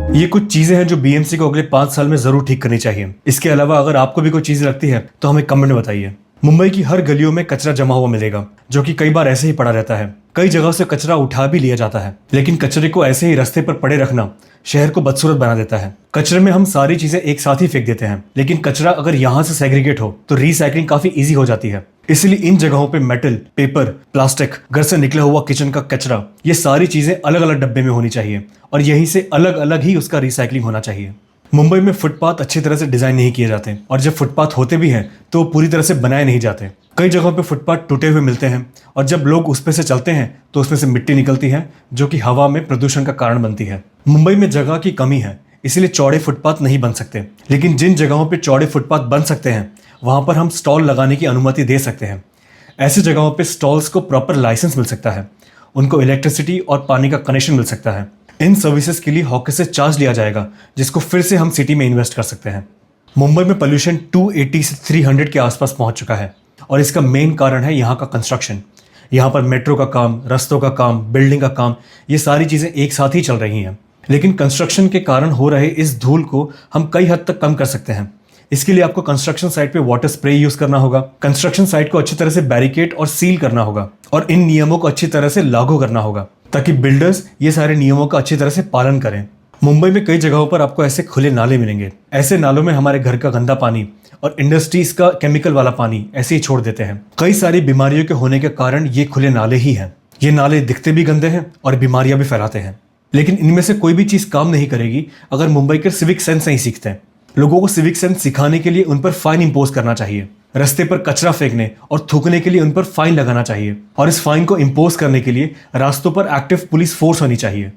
ये कुछ चीजें हैं जो बीएमसी को अगले 5 साल में जरूर ठीक करनी चाहिए। इसके अलावा अगर आपको भी कोई चीज लगती है तो हमें कमेंट में बताइए। मुंबई की हर गलियों में कचरा जमा हुआ मिलेगा, जो कि कई बार ऐसे ही पड़ा रहता है। कई जगह से कचरा उठा भी लिया जाता है, लेकिन कचरे को ऐसे ही रास्ते पर पड़े रखना शहर को बदसूरत बना देता है। कचरे में हम सारी चीजें एक साथ ही फेंक देते हैं, लेकिन कचरा अगर यहाँ से सेग्रीगेट हो तो रिसाइकलिंग काफी इजी हो जाती है। इसलिए इन जगहों पे मेटल, पेपर, प्लास्टिक, घर से निकला हुआ किचन का कचरा, ये सारी चीजें अलग अलग डब्बे में होनी चाहिए और यहीं से अलग अलग ही उसका रिसाइकलिंग होना चाहिए। मुंबई में फुटपाथ अच्छी तरह से डिजाइन नहीं किए जाते और जब फुटपाथ होते भी हैं तो वो पूरी तरह से बनाए नहीं जाते। कई जगहों पे फुटपाथ टूटे हुए मिलते हैं और जब लोग उस पे से चलते हैं तो उसमें से मिट्टी निकलती है, जो कि हवा में प्रदूषण का कारण बनती है। मुंबई में जगह की कमी है, इसलिए चौड़े फुटपाथ नहीं बन सकते, लेकिन जिन जगहों पे चौड़े फुटपाथ बन सकते हैं वहां पर हम स्टॉल लगाने की अनुमति दे सकते हैं। ऐसी जगहों पे स्टॉल्स को प्रॉपर लाइसेंस मिल सकता है, उनको इलेक्ट्रिसिटी और पानी का कनेक्शन मिल सकता है। इन सर्विसेज के लिए हॉकर से चार्ज लिया जाएगा, जिसको फिर से हम सिटी में इन्वेस्ट कर सकते हैं। मुंबई में पोल्यूशन 280 से 300 के आसपास पहुंच चुका है और इसका मेन कारण है यहाँ का कंस्ट्रक्शन। यहाँ पर मेट्रो का काम, रस्तों का काम, बिल्डिंग का काम, ये सारी चीज़ें एक साथ ही चल रही हैं। लेकिन कंस्ट्रक्शन के कारण हो रहे इस धूल को हम कई हद तक कम कर सकते हैं। इसके लिए आपको कंस्ट्रक्शन साइट पे वाटर स्प्रे यूज करना होगा, कंस्ट्रक्शन साइट को अच्छी तरह से बैरिकेड और सील करना होगा और इन नियमों को अच्छी तरह से लागू करना होगा ताकि बिल्डर्स ये सारे नियमों का अच्छी तरह से पालन करें। मुंबई में कई जगहों पर आपको ऐसे खुले नाले मिलेंगे। ऐसे नालों में हमारे घर का गंदा पानी और इंडस्ट्रीज का केमिकल वाला पानी ऐसे ही छोड़ देते हैं। कई सारी बीमारियों के होने के कारण ये खुले नाले ही हैं। ये नाले दिखते भी गंदे हैं और बीमारियां भी फैलाते हैं। लेकिन इनमें से कोई भी चीज काम नहीं करेगी अगर मुंबई के सिविक सेंस नहीं सीखते हैं। लोगों को सिविक सेंस सिखाने के लिए उन पर फाइन इंपोज करना चाहिए। रास्ते पर कचरा फेंकने और थूकने के लिए उन पर फाइन लगाना चाहिए और इस फाइन को इंपोज करने के लिए रास्तों पर एक्टिव पुलिस फोर्स होनी चाहिए।